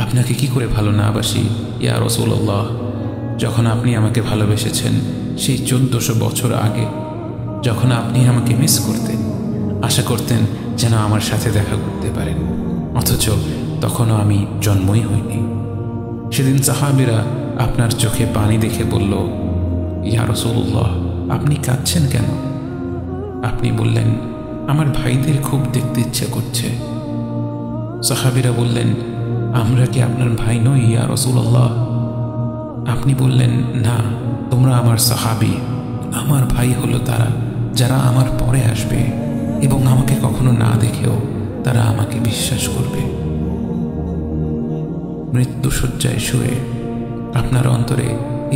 আপনাকে কি করে ভালো না বাসি ইয়া রাসূলুল্লাহ। যখন আপনি আমাকে ভালোবেসেছেন সেই 1400 বছর আগে, যখন আপনি আমাকে মিস করতেন, আশা করতেন যেন আমার সাথে দেখা করতে পারেন, অথচ তখনও আমি জন্মই হইনি। সেদিন সাহাবীরা আপনার চোখে পানি দেখে বলল, ইয়া রাসূলুল্লাহ, আপনি কাঁদছেন কেন? আপনি বললেন, আমার ভাইদের খুব দেখতে ইচ্ছে করছে। সাহাবীরা বললেন, আমরা কি আপনার ভাই নই ইয়া রাসূলুল্লাহ? আপনি বললেন, না, তোমরা আমার সাহাবী। আমার ভাই হলো তারা যারা আমার পরে আসবে এবং আমাকে কখনো না দেখেও তারা আমাকে বিশ্বাস করবে। মৃত্যুশয্যায় শুয়ে আপনার অন্তরে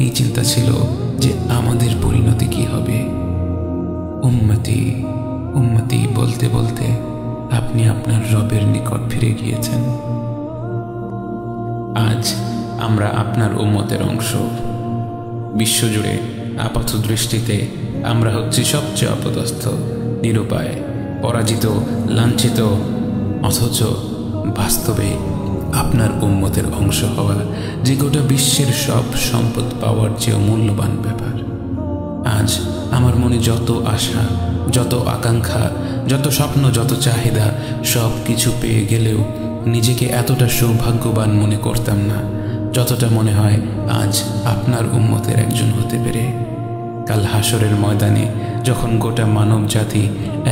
এই চিন্তা ছিল যে আমাদের পরিণতি কি হবে। উম্মতি উম্মতি বলতে বলতে আপনি আপনার রবের নিকট ফিরে গিয়েছেন। আজ আমরা আপনার উম্মতের অংশ। বিশ্বজুড়ে আপাত দৃষ্টিতে আমরা হচ্ছি সবচেয়ে অপদস্থ, নিরুপায়, পরাজিত, লাঞ্ছিত, অথচ বাস্তবে আপনার উম্মতের অংশ হওয়া যে গোটা বিশ্বের সব সম্পদ পাওয়ার চেয়েও মূল্যবান ব্যাপার। আজ আমার মনে যত আশা, যত আকাঙ্ক্ষা, যত স্বপ্ন, যত চাহিদা, সব কিছু পেয়ে গেলেও নিজেকে এতটা সৌভাগ্যবান মনে করতাম না যতটা মনে হয় আজ আপনার উম্মতের একজন হতে পেরে। কাল হাসরের ময়দানে যখন গোটা মানব জাতি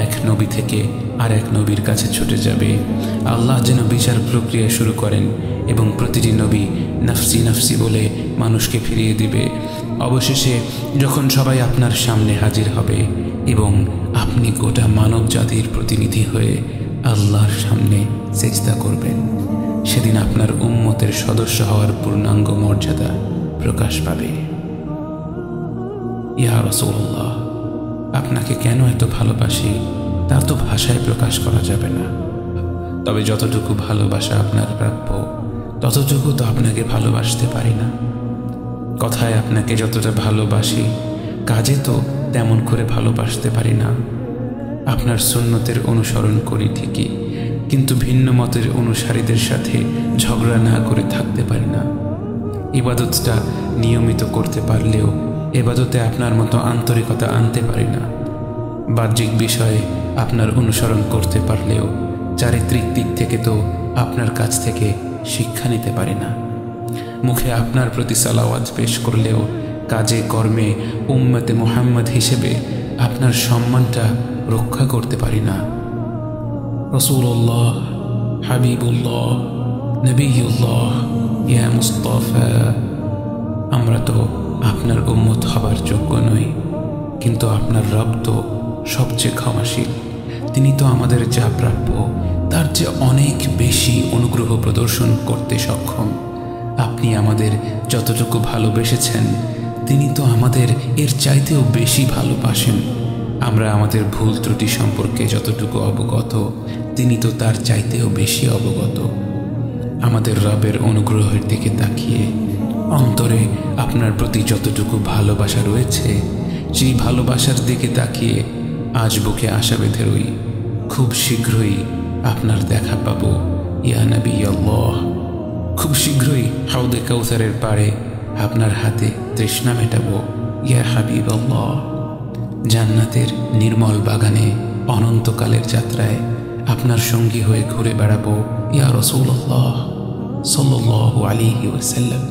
এক নবী থেকে আর এক নবীর কাছে ছুটে যাবে, আল্লাহ যেন বিচার প্রক্রিয়া শুরু করেন এবং প্রতিটি নবী নফসি নফসি বলে মানুষকে ফিরিয়ে দিবে। অবশেষে যখন সবাই আপনার সামনে হাজির হবে এবং আপনি গোটা মানব জাতির প্রতিনিধি হয়ে আল্লাহর সামনে সিজদা করবেন, সেদিন আপনার উম্মতের সদস্য হওয়ার পূর্ণাঙ্গ মর্যাদা প্রকাশ পাবে। ইয়া রাসূলুল্লাহ, আপনাকে কেন এত ভালোবাসি তা তো ভাষায় প্রকাশ করা যাবে না। তবে যতটুকু ভালোবাসা আপনার প্রাপ্য ততটুকু তো আপনাকে ভালোবাসতে পারি না। কথায় আপনাকে যতটা ভালোবাসি, কাজে তো তেমন করে ভালোবাসতে পারি না। আপনার সুন্নতের অনুসরণ করি ঠিকই, কিন্তু ভিন্ন মতের অনুসারীদের সাথে ঝগড়া না করে থাকতে পারি না। ইবাদতটা নিয়মিত করতে পারলেও এবাদতে আপনার মতো আন্তরিকতা আনতে পারি না। বাহ্যিক বিষয়ে আপনার অনুসরণ করতে পারলেও চারিত্রিক দিক থেকে তো আপনার কাছ থেকে শিক্ষা নিতে পারি না। মুখে আপনার প্রতি সালাওয়াত পেশ করলেও কাজে কর্মে উম্মতে মুহাম্মদ হিসেবে আপনার সম্মানটা রক্ষা করতে পারি না। রাসূলুল্লাহ, হাবিবুল্লাহ, নবিয়ুল্লাহ, ইয়া মুস্তাফা, আমরা তো আপনার উম্মত হবার যোগ্য নই, কিন্তু আপনার রব তো সবচেয়ে ক্ষমাশীল। তিনি তো আমাদের যা প্রাপ্য তার চেয়ে অনেক বেশি অনুগ্রহ প্রদর্শন করতে সক্ষম। আপনি আমাদের যতটুকু ভালোবেসেছেন তিনি তো আমাদের এর চাইতেও বেশি ভালোবাসেন। আমরা আমাদের ভুল ত্রুটি সম্পর্কে যতটুকু অবগত তিনি তো তার চাইতেও বেশি অবগত। আমাদের রবের অনুগ্রহের দিকে তাকিয়ে অন্তরে আপনার প্রতি যতটুকু ভালোবাসা রয়েছে সেই ভালোবাসার দিকে তাকিয়ে আজ বুকে আশা বেঁধে রই, খুব শীঘ্রই আপনার দেখা পাবো ইয়া নবী আল্লাহ। খুব শীঘ্রই হাউদে কাউসারের পাড়ে আপনার হাতে তৃষ্ণা মেটাবো ইয়া হাবিব আল্লাহ। জান্নাতের নির্মল বাগানে অনন্তকালের যাত্রায় আপনার সঙ্গী হয়ে ঘুরে বেড়াবো ইয়া রাসূলুল্লাহ সাল্লাল্লাহু আলাইহি ওয়াসাল্লাম।